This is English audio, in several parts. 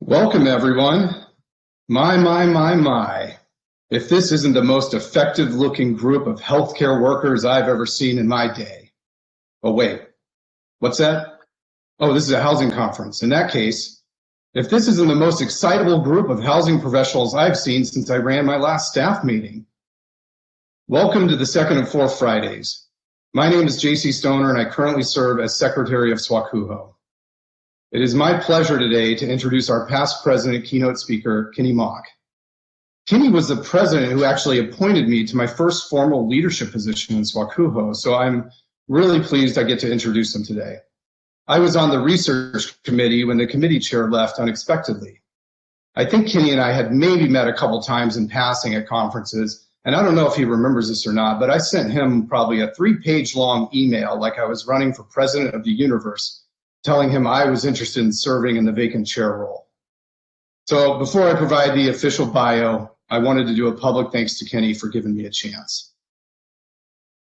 Welcome, everyone. My. If this isn't the most effective-looking group of healthcare workers I've ever seen in my day. Oh, wait. What's that? Oh, this is a housing conference. In that case, if this isn't the most excitable group of housing professionals I've seen since I ran my last staff meeting. Welcome to the second and fourth Fridays. My name is J.C. Stoner, and I currently serve as Secretary of SWACUHO. It is my pleasure today to introduce our past president keynote speaker, Kenny Mock. Kenny was the president who actually appointed me to my first formal leadership position in SWACUHO, so I'm really pleased I get to introduce him today. I was on the research committee when the committee chair left unexpectedly. I think Kenny and I had maybe met a couple times in passing at conferences, and I don't know if he remembers this or not, but I sent him probably a 3-page long email like I was running for president of the universe, telling him I was interested in serving in the vacant chair role. So before I provide the official bio, I wanted to do a public thanks to Kenny for giving me a chance.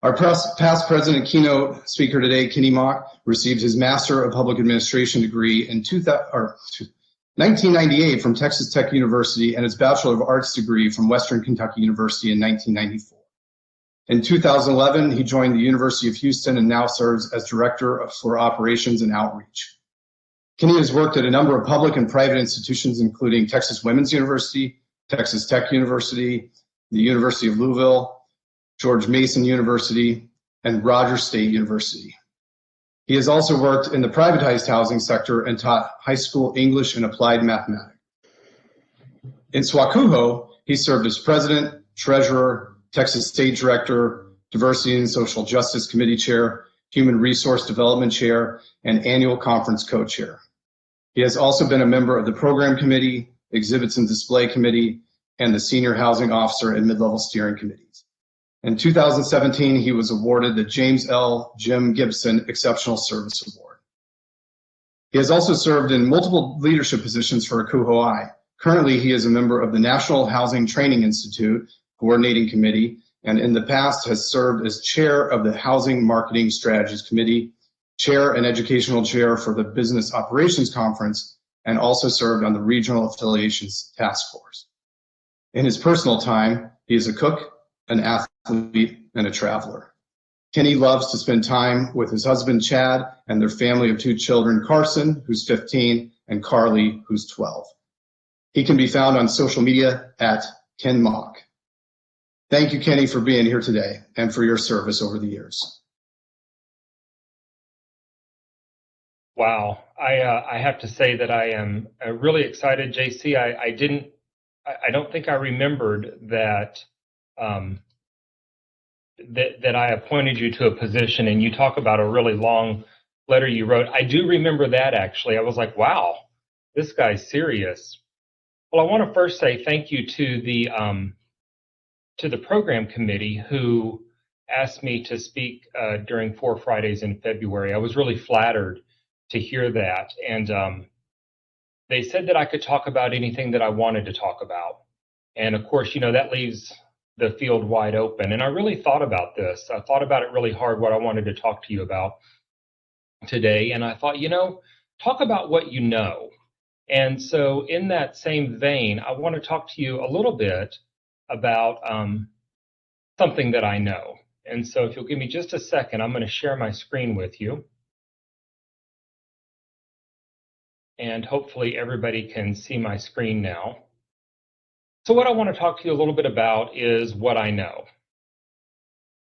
Our past president keynote speaker today, Kenny Mock, received his Master of Public Administration degree in 1998 from Texas Tech University and his Bachelor of Arts degree from Western Kentucky University in 1994. In 2011, he joined the University of Houston and now serves as Director for Operations and Outreach. Kenny has worked at a number of public and private institutions, including Texas Women's University, Texas Tech University, the University of Louisville, George Mason University, and Rogers State University. He has also worked in the privatized housing sector and taught high school English and applied mathematics. In SWACUHO, he served as president, treasurer, Texas State Director, Diversity and Social Justice Committee Chair, Human Resource Development Chair, and Annual Conference Co-Chair. He has also been a member of the Program Committee, Exhibits and Display Committee, and the Senior Housing Officer and Mid-Level Steering Committees. In 2017, he was awarded the James L. Jim Gibson Exceptional Service Award. He has also served in multiple leadership positions for ACUHO-I. Currently, he is a member of the National Housing Training Institute Coordinating Committee, and in the past has served as chair of the Housing Marketing Strategies Committee, chair and educational chair for the Business Operations Conference, and also served on the Regional Affiliations Task Force. In his personal time, he is a cook, an athlete, and a traveler. Kenny loves to spend time with his husband, Chad, and their family of 2 children, Carson, who's 15, and Carly, who's 12. He can be found on social media at Ken Mock. Thank you, Kenny, for being here today and for your service over the years. Wow, I have to say that I am really excited, JC. I don't think I remembered that that I appointed you to a position, and you talk about a really long letter you wrote. I do remember that, actually. I was like, wow, this guy's serious. Well, I want to first say thank you to the program committee who asked me to speak during 4 Fridays in February. I was really flattered to hear that. And they said that I could talk about anything that I wanted to talk about. And of course, you know, that leaves the field wide open. And I really thought about this. I thought about it really hard, what I wanted to talk to you about today. And I thought, you know, talk about what you know. And so in that same vein, I want to talk to you a little bit about something that I know. And so if you'll give me just a second, I'm going to share my screen with you. And hopefully everybody can see my screen now. So what I want to talk to you a little bit about is what I know.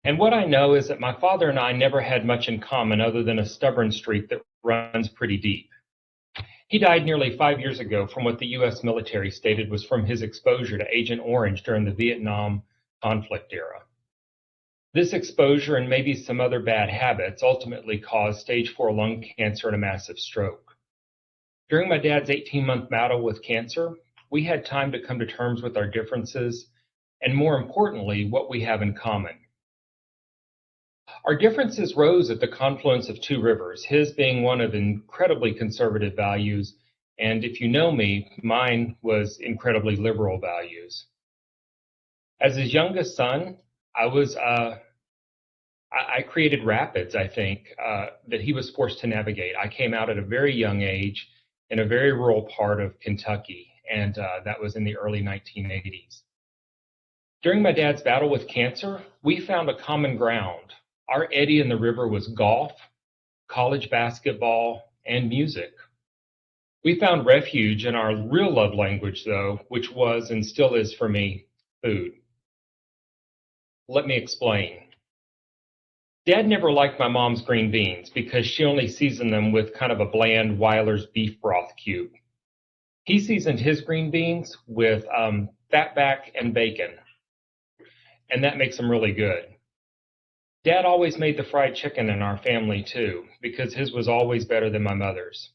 And what I know is that my father and I never had much in common other than a stubborn streak that runs pretty deep. He died nearly 5 years ago from what the U.S. military stated was from his exposure to Agent Orange during the Vietnam conflict era. This exposure and maybe some other bad habits ultimately caused stage 4 lung cancer and a massive stroke. During my dad's 18-month battle with cancer, we had time to come to terms with our differences and, more importantly, what we have in common. Our differences rose at the confluence of 2 rivers, his being one of incredibly conservative values, and if you know me, mine was incredibly liberal values. As his youngest son, I created rapids, I think, that he was forced to navigate. I came out at a very young age in a very rural part of Kentucky, and that was in the early 1980s. During my dad's battle with cancer, we found a common ground. Our eddy in the river was golf, college basketball, and music. We found refuge in our real love language, though, which was and still is for me, food. Let me explain. Dad never liked my mom's green beans because she only seasoned them with kind of a bland Weiler's beef broth cube. He seasoned his green beans with fatback and bacon, and that makes them really good. Dad always made the fried chicken in our family too, because his was always better than my mother's.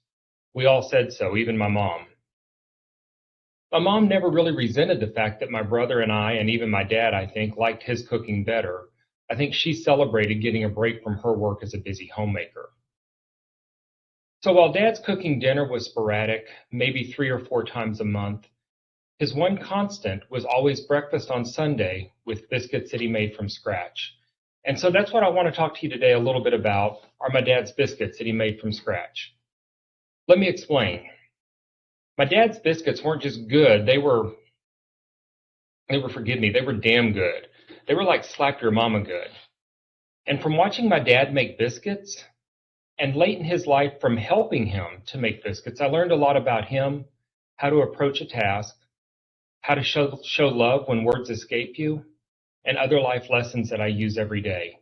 We all said so, even my mom. My mom never really resented the fact that my brother and I, and even my dad, I think, liked his cooking better. I think she celebrated getting a break from her work as a busy homemaker. So while Dad's cooking dinner was sporadic, maybe 3 or 4 times a month, his one constant was always breakfast on Sunday with biscuits that he made from scratch. And so that's what I want to talk to you today a little bit about, are my dad's biscuits that he made from scratch. Let me explain. My dad's biscuits weren't just good, they were damn good. They were like slap your mama good. And from watching my dad make biscuits, and late in his life from helping him to make biscuits, I learned a lot about him, how to approach a task, how to show love when words escape you, and other life lessons that I use every day.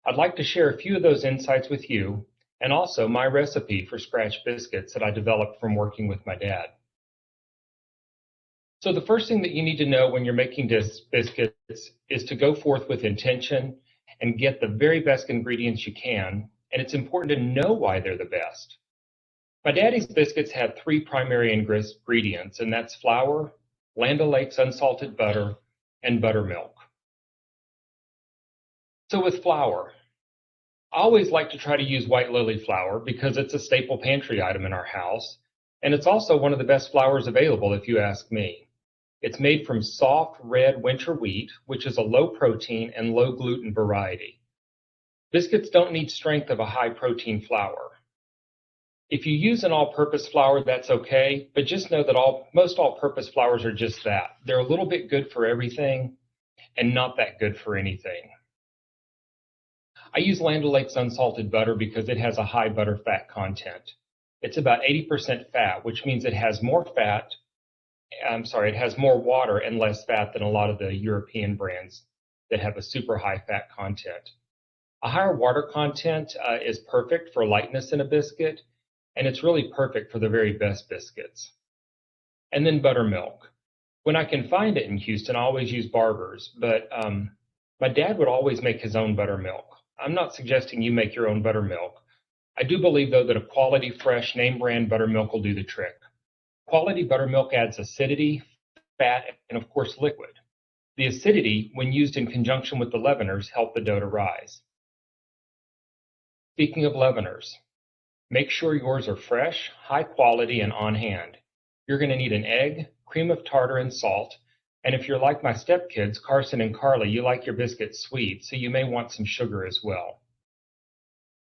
I'd like to share a few of those insights with you, and also my recipe for scratch biscuits that I developed from working with my dad. So the first thing that you need to know when you're making biscuits is to go forth with intention and get the very best ingredients you can, and it's important to know why they're the best. My daddy's biscuits had 3 primary ingredients, and that's flour, Land O'Lakes unsalted butter, and buttermilk. So with flour, I always like to try to use white lily flour because it's a staple pantry item in our house, and it's also one of the best flours available if you ask me. It's made from soft red winter wheat, which is a low protein and low gluten variety. Biscuits don't need strength of a high protein flour. If you use an all-purpose flour, that's okay, but just know that most all-purpose flours are just that. They're a little bit good for everything and not that good for anything. I use Land O'Lakes unsalted butter because it has a high butter fat content. It's about 80% fat, which means it has more water and less fat than a lot of the European brands that have a super high fat content. A higher water content is perfect for lightness in a biscuit, and it's really perfect for the very best biscuits. And then buttermilk. When I can find it in Houston, I always use Barber's, but my dad would always make his own buttermilk. I'm not suggesting you make your own buttermilk. I do believe, though, that a quality, fresh, name brand buttermilk will do the trick. Quality buttermilk adds acidity, fat, and of course liquid. The acidity, when used in conjunction with the leaveners, help the dough to rise. Speaking of leaveners, make sure yours are fresh, high quality, and on hand. You're going to need an egg, cream of tartar, and salt. And if you're like my stepkids, Carson and Carly, you like your biscuits sweet, so you may want some sugar as well.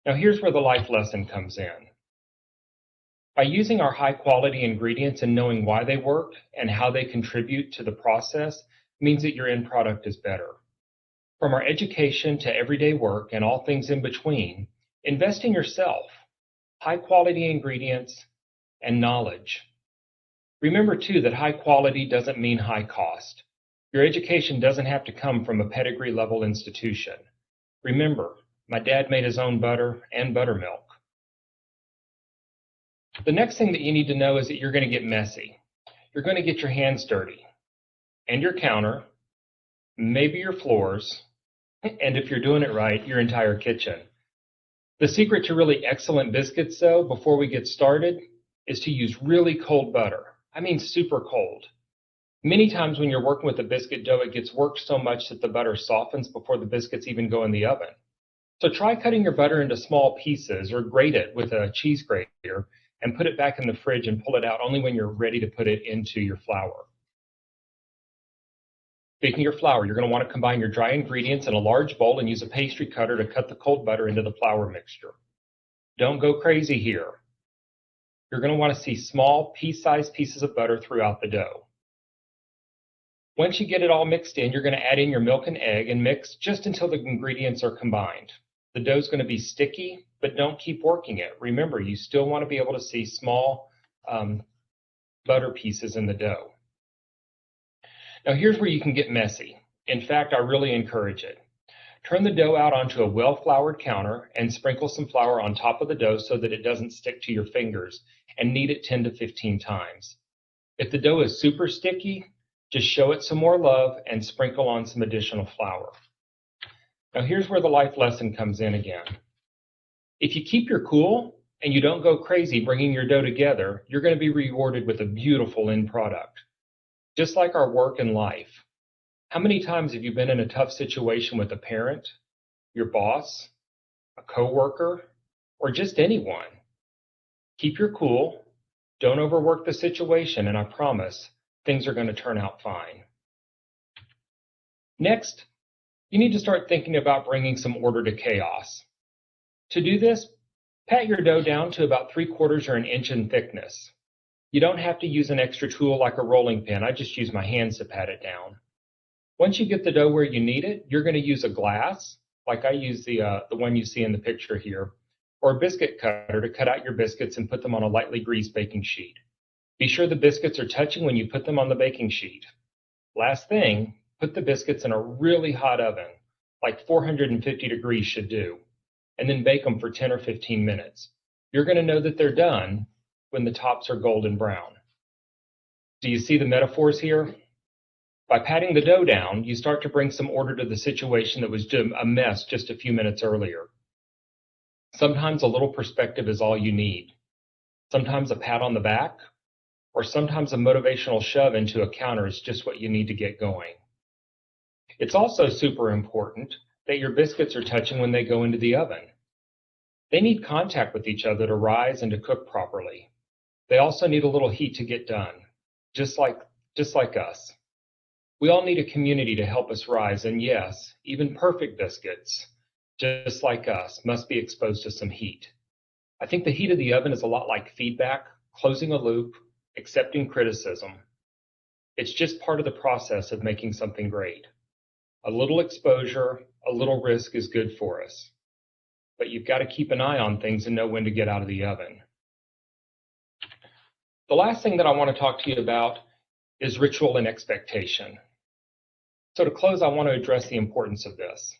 Now here's where the life lesson comes in. By using our high quality ingredients and knowing why they work and how they contribute to the process means that your end product is better. From our education to everyday work and all things in between, invest in yourself, high quality ingredients, and knowledge. Remember too that high quality doesn't mean high cost. Your education doesn't have to come from a pedigree level institution. Remember, my dad made his own butter and buttermilk. The next thing that you need to know is that you're going to get messy. You're going to get your hands dirty, and your counter, maybe your floors, and if you're doing it right, your entire kitchen. The secret to really excellent biscuits, though, before we get started, is to use really cold butter. I mean super cold. Many times when you're working with a biscuit dough, it gets worked so much that the butter softens before the biscuits even go in the oven. So try cutting your butter into small pieces or grate it with a cheese grater and put it back in the fridge and pull it out only when you're ready to put it into your flour. Speaking of your flour, you're going to want to combine your dry ingredients in a large bowl and use a pastry cutter to cut the cold butter into the flour mixture. Don't go crazy here. You're going to want to see small pea-sized pieces of butter throughout the dough. Once you get it all mixed in, you're going to add in your milk and egg and mix just until the ingredients are combined. The dough is going to be sticky, but don't keep working it. Remember, you still want to be able to see small butter pieces in the dough. Now here's where you can get messy. In fact, I really encourage it. Turn the dough out onto a well-floured counter and sprinkle some flour on top of the dough so that it doesn't stick to your fingers, and knead it 10 to 15 times. If the dough is super sticky, just show it some more love and sprinkle on some additional flour. Now here's where the life lesson comes in again. If you keep your cool and you don't go crazy bringing your dough together, you're going to be rewarded with a beautiful end product. Just like our work and life. How many times have you been in a tough situation with a parent, your boss, a coworker, or just anyone? Keep your cool, don't overwork the situation, and I promise things are going to turn out fine. Next, you need to start thinking about bringing some order to chaos. To do this, pat your dough down to about 3/4 or an inch in thickness. You don't have to use an extra tool like a rolling pin. I just use my hands to pat it down. Once you get the dough where you need it, you're going to use a glass, like I use the one you see in the picture here, or a biscuit cutter to cut out your biscuits and put them on a lightly greased baking sheet. Be sure the biscuits are touching when you put them on the baking sheet. Last thing, put the biscuits in a really hot oven, like 450 degrees should do, and then bake them for 10 or 15 minutes. You're going to know that they're done when the tops are golden brown. Do you see the metaphors here? By patting the dough down, you start to bring some order to the situation that was a mess just a few minutes earlier. Sometimes a little perspective is all you need. Sometimes a pat on the back, or sometimes a motivational shove into a counter is just what you need to get going. It's also super important that your biscuits are touching when they go into the oven. They need contact with each other to rise and to cook properly. They also need a little heat to get done, just like us. We all need a community to help us rise, and yes, even perfect biscuits, just like us, must be exposed to some heat. I think the heat of the oven is a lot like feedback, closing a loop, accepting criticism. It's just part of the process of making something great. A little exposure, a little risk is good for us. But you've got to keep an eye on things and know when to get out of the oven. The last thing that I want to talk to you about is ritual and expectation. So to close, I want to address the importance of this.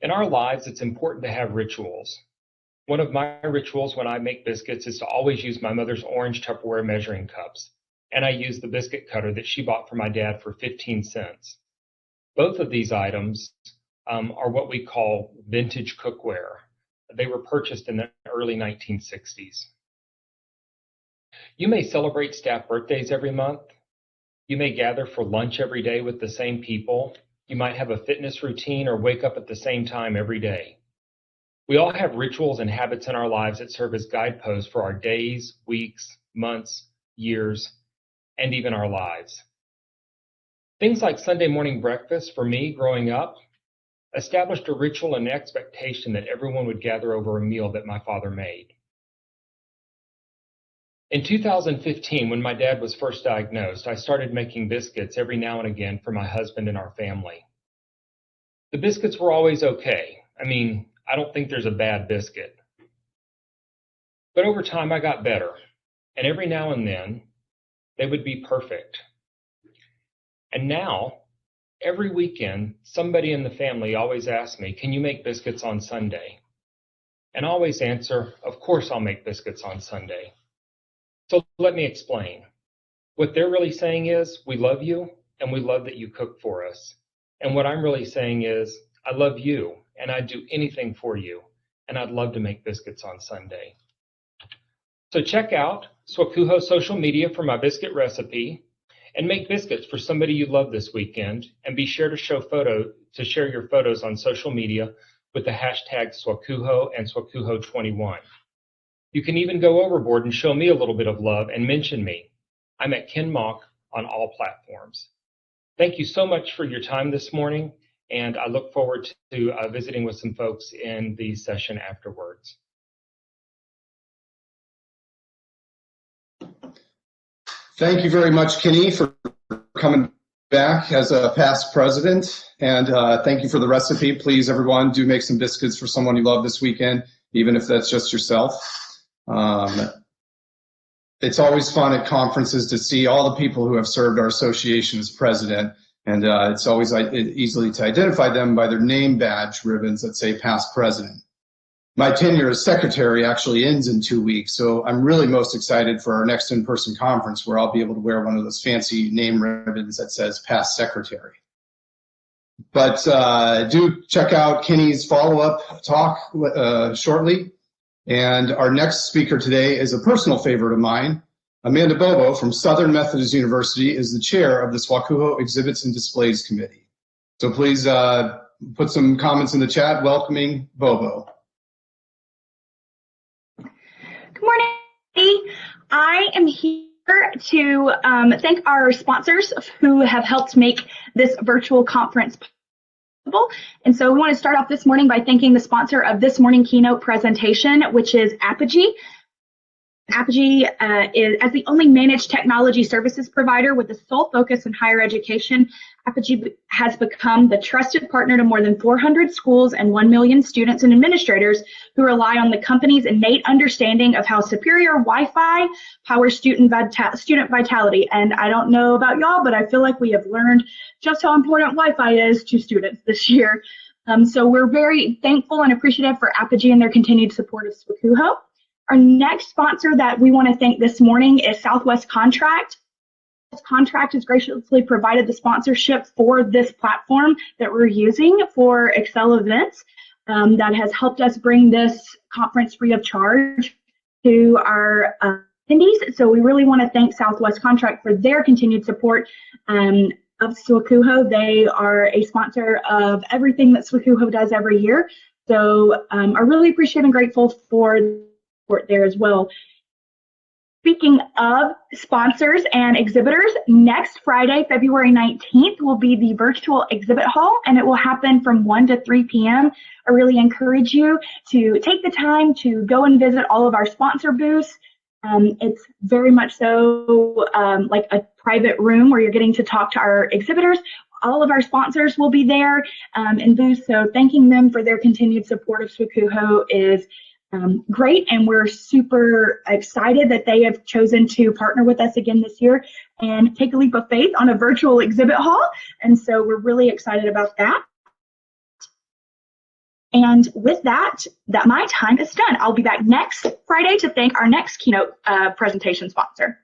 In our lives, it's important to have rituals. One of my rituals when I make biscuits is to always use my mother's orange Tupperware measuring cups, and I use the biscuit cutter that she bought for my dad for 15 cents. Both of these items are what we call vintage cookware. They were purchased in the early 1960s. You may celebrate staff birthdays every month. You may gather for lunch every day with the same people. You might have a fitness routine or wake up at the same time every day. We all have rituals and habits in our lives that serve as guideposts for our days, weeks, months, years, and even our lives. Things like Sunday morning breakfast for me growing up established a ritual and expectation that everyone would gather over a meal that my father made. In 2015, when my dad was first diagnosed, I started making biscuits every now and again for my husband and our family. The biscuits were always okay. I mean, I don't think there's a bad biscuit. But over time, I got better. And every now and then, they would be perfect. And now, every weekend, somebody in the family always asks me, "Can you make biscuits on Sunday?" And I always answer, "Of course I'll make biscuits on Sunday." So let me explain. What they're really saying is, we love you, and we love that you cook for us. And what I'm really saying is, I love you, and I'd do anything for you, and I'd love to make biscuits on Sunday. So check out Swakuho social media for my biscuit recipe, and make biscuits for somebody you love this weekend, and be sure to share your photos on social media with the hashtag Swakuho and Swakuho21. You can even go overboard and show me a little bit of love and mention me. I'm at Ken Mock on all platforms. Thank you so much for your time this morning, and I look forward to visiting with some folks in the session afterwards. Thank you very much, Kenny, for coming back as a past president. And thank you for the recipe. Please, everyone, do make some biscuits for someone you love this weekend, even if that's just yourself. It's always fun at conferences to see all the people who have served our association as president. And it's always easily to identify them by their name badge ribbons that say past president. My tenure as secretary actually ends in 2 weeks, so I'm really most excited for our next in-person conference where I'll be able to wear one of those fancy name ribbons that says past secretary. But do check out Kenny's follow-up talk shortly. And our next speaker today is a personal favorite of mine. Amanda Bobo from Southern Methodist University is the chair of the SWACUHO Exhibits and Displays Committee. So please put some comments in the chat welcoming Bobo. Good morning. I am here to thank our sponsors who have helped make this virtual conference possible. And so we want to start off this morning by thanking the sponsor of this morning keynote presentation, which is Apogee. Apogee is, as the only managed technology services provider with the sole focus on higher education, Apogee has become the trusted partner to more than 400 schools and 1 million students and administrators who rely on the company's innate understanding of how superior Wi-Fi powers student vitality. And I don't know about y'all, but I feel like we have learned just how important Wi-Fi is to students this year. So we're very thankful and appreciative for Apogee and their continued support of SWACUHO. Our next sponsor that we want to thank this morning is Southwest Contract. This contract has graciously provided the sponsorship for this platform that we're using for Excel events that has helped us bring this conference free of charge to our attendees. So we really want to thank Southwest Contract for their continued support of SWACUHO. They are a sponsor of everything that SWACUHO does every year. So I really appreciate and grateful for there as well. Speaking of sponsors and exhibitors, next Friday, February 19th, will be the virtual exhibit hall, and it will happen from 1 to 3 p.m. I really encourage you to take the time to go and visit all of our sponsor booths. It's very much so like a private room where you're getting to talk to our exhibitors. All of our sponsors will be there in booths, so thanking them for their continued support of SWACUHO is great, and we're super excited that they have chosen to partner with us again this year and take a leap of faith on a virtual exhibit hall. And so we're really excited about that. And with that, my time is done. I'll be back next Friday to thank our next keynote presentation sponsor.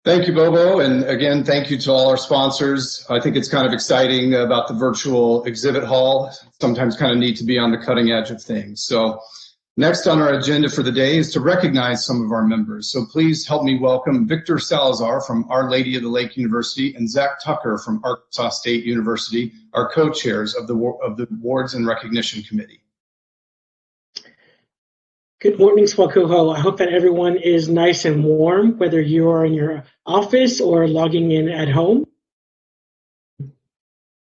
Thank you, Bobo, and again, thank you to all our sponsors. I think it's kind of exciting about the virtual exhibit hall. Sometimes kind of neat to be on the cutting edge of things. So next on our agenda for the day is to recognize some of our members. So please help me welcome Victor Salazar from Our Lady of the Lake University and Zach Tucker from Arkansas State University, our co-chairs of the Awards and Recognition Committee. Good morning, SWACUHO. I hope that everyone is nice and warm, whether you are in your office or logging in at home.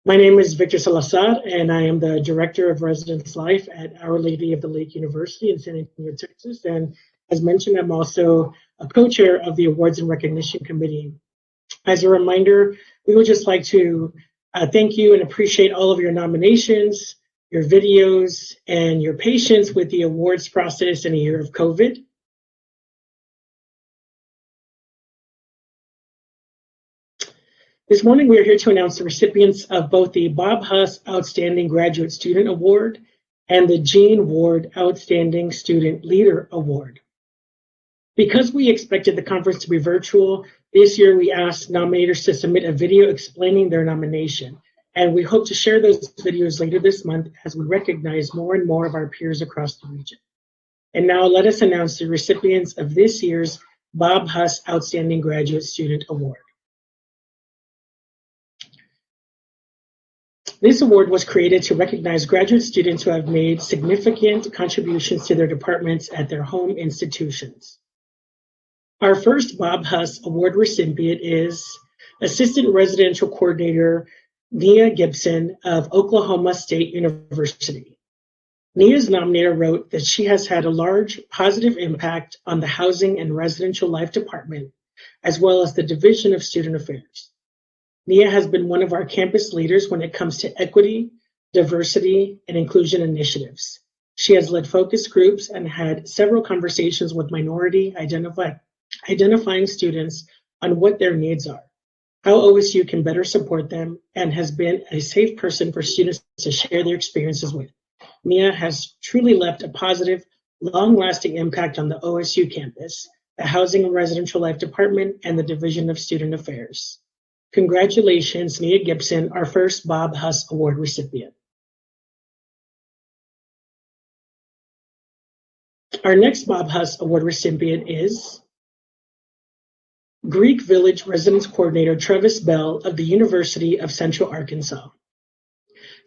My name is Victor Salazar, and I am the Director of Residence Life at Our Lady of the Lake University in San Antonio, Texas. And as mentioned, I'm also a co-chair of the Awards and Recognition Committee. As a reminder, we would just like to thank you and appreciate all of your nominations, your videos, and your patience with the awards process in a year of COVID. This morning, we are here to announce the recipients of both the Bob Huss Outstanding Graduate Student Award and the Gene Ward Outstanding Student Leader Award. Because we expected the conference to be virtual, this year we asked nominators to submit a video explaining their nomination. And we hope to share those videos later this month as we recognize more and more of our peers across the region. And now let us announce the recipients of this year's Bob Huss Outstanding Graduate Student Award. This award was created to recognize graduate students who have made significant contributions to their departments at their home institutions. Our first Bob Huss Award recipient is Assistant Residential Coordinator Nia Gibson of Oklahoma State University. Nia's nominator wrote that she has had a large positive impact on the Housing and Residential Life Department, as well as the Division of Student Affairs. Nia has been one of our campus leaders when it comes to equity, diversity, and inclusion initiatives. She has led focus groups and had several conversations with minority identifying students on what their needs are, how OSU can better support them, and has been a safe person for students to share their experiences with. Nia has truly left a positive, long-lasting impact on the OSU campus, the Housing and Residential Life Department, and the Division of Student Affairs. Congratulations, Nia Gibson, our first Bob Huss Award recipient. Our next Bob Huss Award recipient is Greek Village Residence Coordinator Travis Bell of the University of Central Arkansas.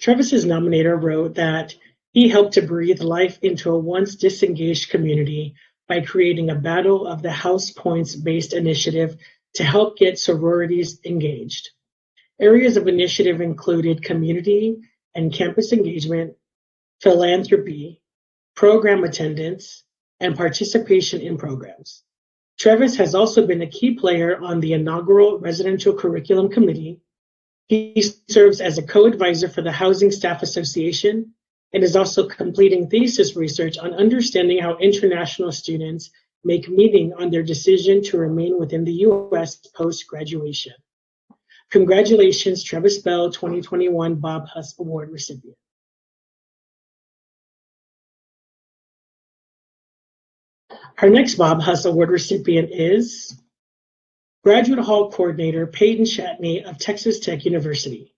Travis's nominator wrote that he helped to breathe life into a once disengaged community by creating a Battle of the House Points-based initiative to help get sororities engaged. Areas of initiative included community and campus engagement, philanthropy, program attendance, and participation in programs. Travis has also been a key player on the inaugural Residential Curriculum Committee. He serves as a co-advisor for the Housing Staff Association and is also completing thesis research on understanding how international students make meaning on their decision to remain within the U.S. post-graduation. Congratulations, Travis Bell, 2021 Bob Huss Award recipient. Our next Bob Huss Award recipient is Graduate Hall Coordinator Peyton Chattany of Texas Tech University.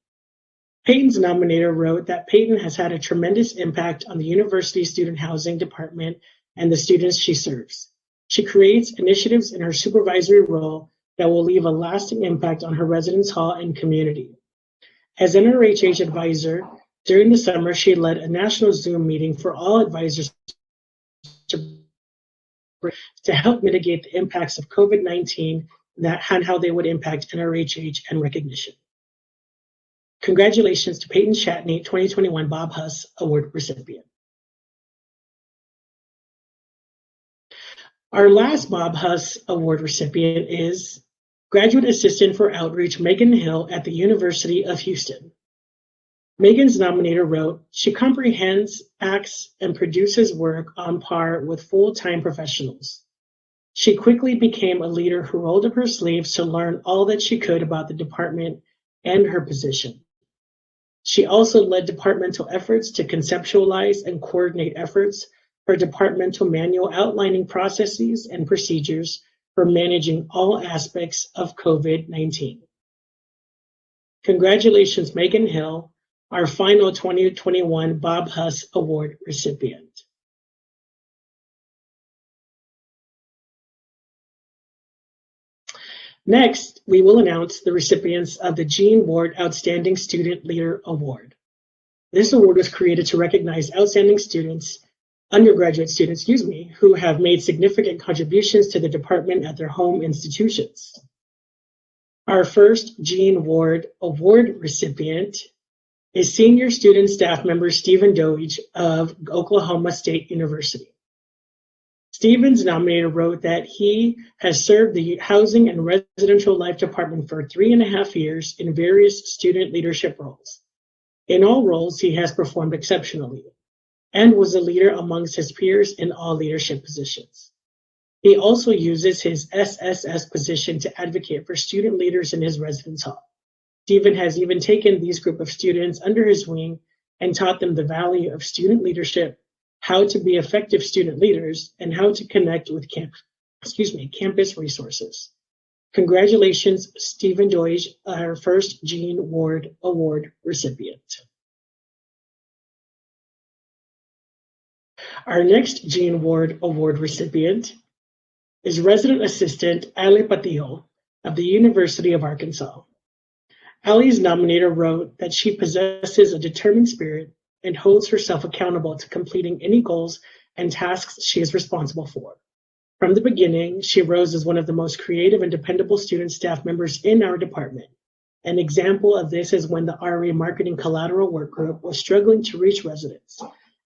Peyton's nominator wrote that Peyton has had a tremendous impact on the university student housing department and the students she serves. She creates initiatives in her supervisory role that will leave a lasting impact on her residence hall and community. As NRHH advisor, during the summer, she led a national Zoom meeting for all advisors to help mitigate the impacts of COVID-19 and how they would impact NRHH and recognition. Congratulations to Peyton Chattany, 2021 Bob Huss Award recipient. Our last Bob Huss Award recipient is Graduate Assistant for Outreach Megan Hill at the University of Houston. Megan's nominator wrote, she comprehends, acts, and produces work on par with full-time professionals. She quickly became a leader who rolled up her sleeves to learn all that she could about the department and her position. She also led departmental efforts to conceptualize and coordinate efforts for departmental manual outlining processes and procedures for managing all aspects of COVID-19. Congratulations, Megan Hill, our final 2021 Bob Huss Award recipient. Next, we will announce the recipients of the Gene Ward Outstanding Student Leader Award. This award was created to recognize outstanding students, undergraduate students, who have made significant contributions to the department at their home institutions. Our first Gene Ward Award recipient is senior student staff member Stephen Doige of Oklahoma State University. Stephen's nominator wrote that he has served the Housing and Residential Life Department for 3.5 years in various student leadership roles. In all roles, he has performed exceptionally and was a leader amongst his peers in all leadership positions. He also uses his SSS position to advocate for student leaders in his residence hall. Stephen has even taken these group of students under his wing and taught them the value of student leadership, how to be effective student leaders, and how to connect with campus resources. Congratulations, Stephen Doige, our first Gene Ward Award recipient. Our next Gene Ward Award recipient is resident assistant Ali Patil of the University of Arkansas. Ali's nominator wrote that she possesses a determined spirit and holds herself accountable to completing any goals and tasks she is responsible for. From the beginning, she rose as one of the most creative and dependable student staff members in our department. An example of this is when the RA Marketing Collateral Work Group was struggling to reach residents.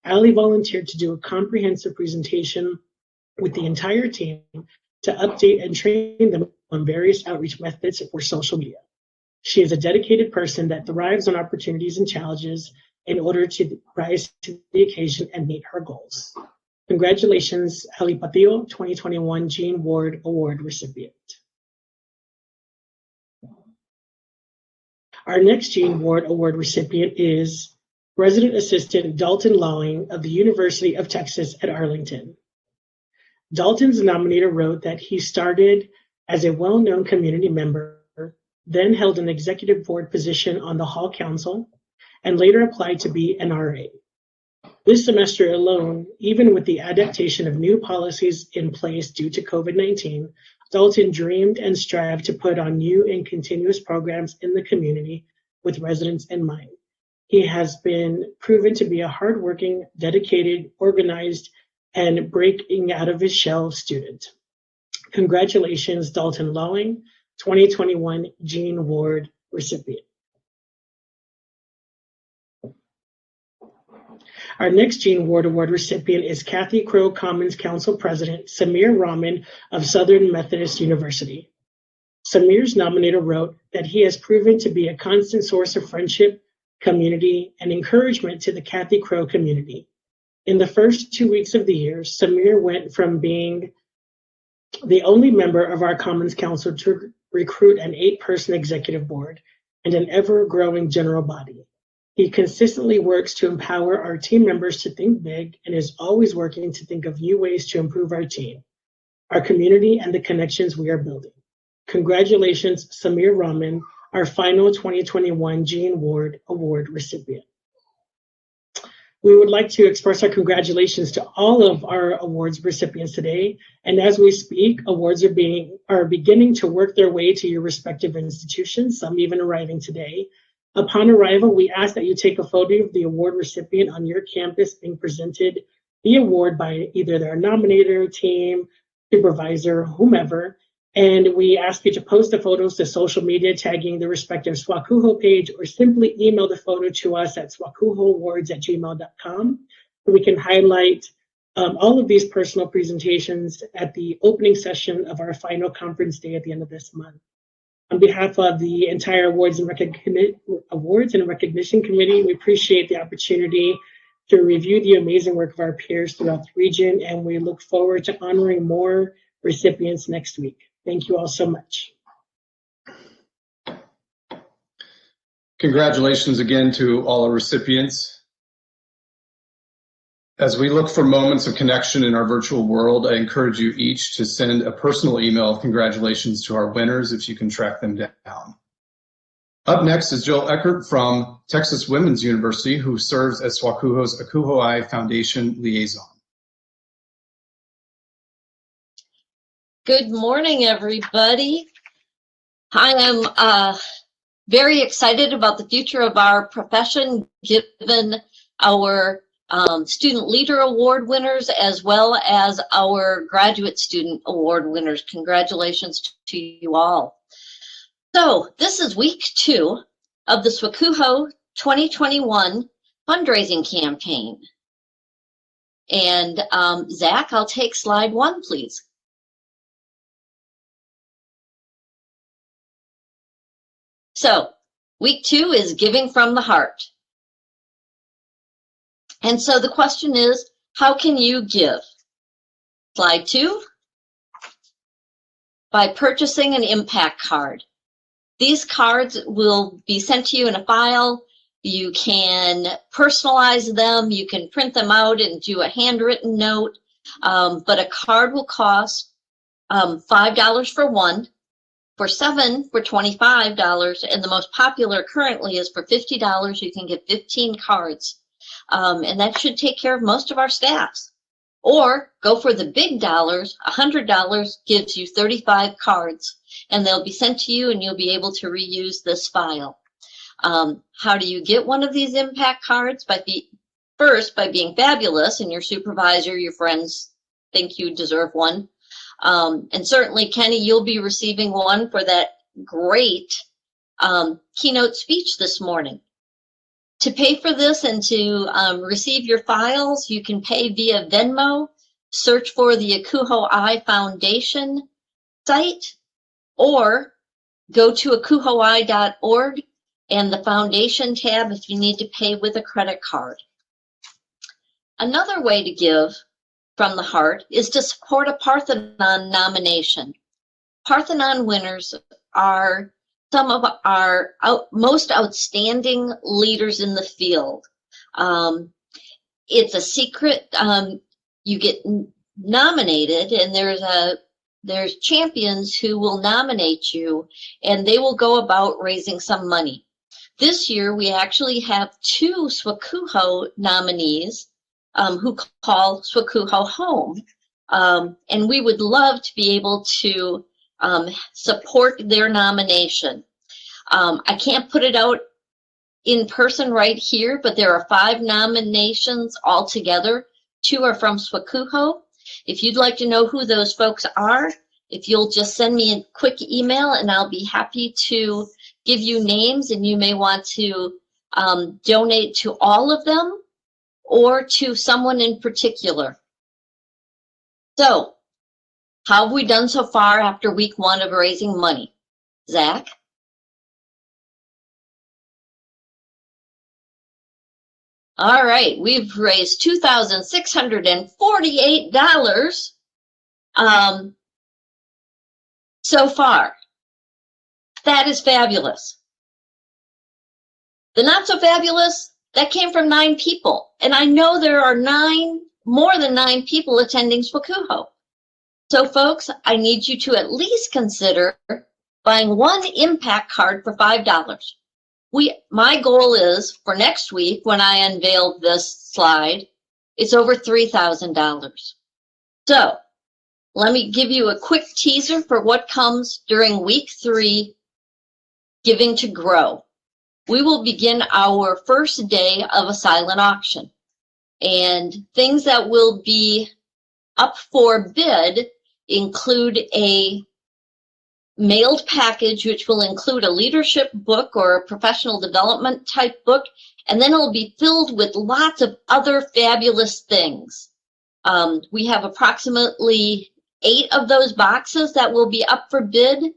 Allie volunteered to do a comprehensive presentation with the entire team to update and train them on various outreach methods for social media. She is a dedicated person that thrives on opportunities and challenges in order to rise to the occasion and meet her goals. Congratulations, Allie Patil, 2021 Jean Ward Award recipient. Our next Jean Ward Award recipient is Resident Assistant Dalton Lawing of the University of Texas at Arlington. Dalton's nominator wrote that he started as a well-known community member, then held an executive board position on the Hall Council, and later applied to be an RA. This semester alone, even with the adaptation of new policies in place due to COVID-19, Dalton dreamed and strived to put on new and continuous programs in the community with residents in mind. He has been proven to be a hardworking, dedicated, organized, and breaking out of his shell student. Congratulations, Dalton Lawing, 2021 Jean Ward recipient. Our next Jean Ward Award recipient is Kathy Crow Commons Council President Samir Rahman of Southern Methodist University. Samir's nominator wrote that he has proven to be a constant source of friendship, community, and encouragement to the Kathy Crow community. In the first 2 weeks of the year, Samir went from being the only member of our Commons Council to recruit an 8-person executive board and an ever-growing general body. He consistently works to empower our team members to think big and is always working to think of new ways to improve our team, our community, and the connections we are building. Congratulations, Samir Rahman, our final 2021 Jean Ward Award recipient. We would like to express our congratulations to all of our awards recipients today. And as we speak, awards are beginning to work their way to your respective institutions, some even arriving today. Upon arrival, we ask that you take a photo of the award recipient on your campus being presented the award by either their nominator, team, supervisor, whomever. And we ask you to post the photos to social media, tagging the respective SWACUHO page, or simply email the photo to us at swacuhoawards@gmail.com. We can highlight all of these personal presentations at the opening session of our final conference day at the end of this month. On behalf of the entire Awards and Recognition Committee, we appreciate the opportunity to review the amazing work of our peers throughout the region, and we look forward to honoring more recipients next week. Thank you all so much. Congratulations again to all our recipients. As we look for moments of connection in our virtual world, I encourage you each to send a personal email of congratulations to our winners if you can track them down. Up next is Jill Eckert from Texas Women's University, who serves as SWACUHO's Akuho'ai Foundation Liaison. Good morning, everybody. I am very excited about the future of our profession, given our Student Leader Award winners, as well as our Graduate Student Award winners. Congratulations to you all. So this is week 2 of the SWACUHO 2021 fundraising campaign. And Zach, I'll take slide 1, please. So week 2 is giving from the heart. And so the question is, how can you give? Slide 2, by purchasing an impact card. These cards will be sent to you in a file. You can personalize them. You can print them out and do a handwritten note. But a card will cost $5 for one. For 7 for $25, and the most popular currently is for $50. You can get 15 cards, and that should take care of most of our staffs. Or go for the big dollars. $100 gives you 35 cards, and they'll be sent to you, and you'll be able to reuse this file. How do you get one of these impact cards? First, by being fabulous, and your supervisor, your friends think you deserve one. And certainly, Kenny, you'll be receiving one for that great keynote speech this morning. To pay for this and to receive your files, you can pay via Venmo, search for the Akuho'ai Foundation site, or go to akuho'ai.org and the foundation tab if you need to pay with a credit card. Another way to give from the heart is to support a Parthenon nomination. Parthenon winners are some of our most outstanding leaders in the field. It's a secret. You get nominated, and there's champions who will nominate you, and they will go about raising some money. This year, we actually have 2 SWAKUHO nominees who call SWAKUHO home, and we would love to be able to support their nomination. I can't put it out in person right here, but there are 5 nominations altogether. 2 are from SWAKUHO. If you'd like to know who those folks are, if you'll just send me a quick email, and I'll be happy to give you names, and you may want to donate to all of them or to someone in particular. So, how have we done so far after week 1 of raising money? Zach? All right, we've raised $2,648 so far. That is fabulous. The not so fabulous, that came from 9 people. And I know there are more than 9 people attending SWAKUHO. So folks, I need you to at least consider buying 1 impact card for $5. My goal is for next week, when I unveil this slide, it's over $3,000. So let me give you a quick teaser for what comes during week 3, Giving to Grow. We will begin our first day of a silent auction, and things that will be up for bid include a mailed package, which will include a leadership book or a professional development type book, and then it'll be filled with lots of other fabulous things. We have approximately 8 of those boxes that will be up for bid.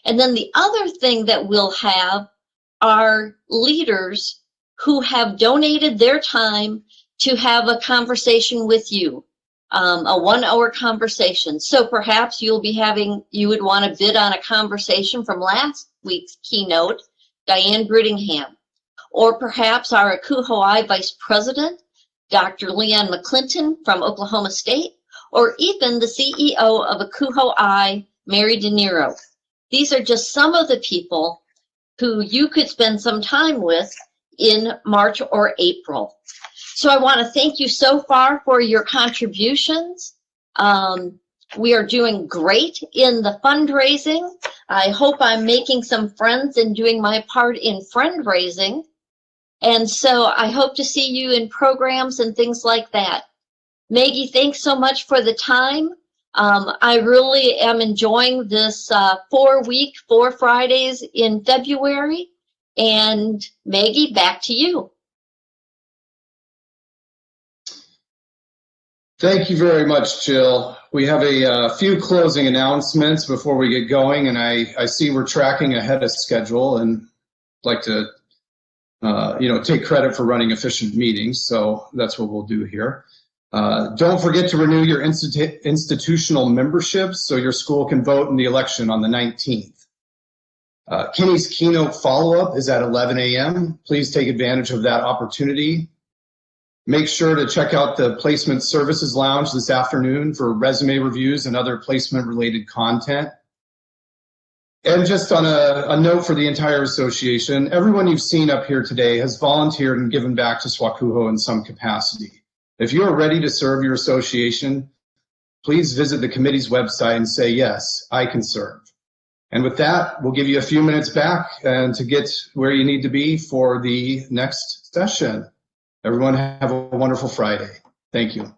And then the other thing that we'll have are leaders who have donated their time to have a conversation with you. A 1-hour conversation. So perhaps you would want to bid on a conversation from last week's keynote, Diane Brittingham, or perhaps our Akuho'ai Vice President, Dr. Leon McClinton from Oklahoma State, or even the CEO of Akuho'ai, Mary De Niro. These are just some of the people who you could spend some time with in March or April. So I want to thank you so far for your contributions. We are doing great in the fundraising. I hope I'm making some friends and doing my part in fundraising. And so I hope to see you in programs and things like that. Maggie, thanks so much for the time. I really am enjoying this 4-week, 4 Fridays in February. And Maggie, back to you. Thank you very much, Jill. We have a few closing announcements before we get going, and I see we're tracking ahead of schedule, and like to take credit for running efficient meetings, so that's what we'll do here. Don't forget to renew your institutional memberships so your school can vote in the election on the 19th. Kenny's keynote follow-up is at 11 a.m. Please take advantage of that opportunity. Make sure to check out the Placement Services Lounge this afternoon for resume reviews and other placement-related content. And just on a note for the entire association, everyone you've seen up here today has volunteered and given back to SWAKUHO in some capacity. If you are ready to serve your association, please visit the committee's website and say, yes, I can serve. And with that, we'll give you a few minutes back and to get where you need to be for the next session. Everyone have a wonderful Friday. Thank you.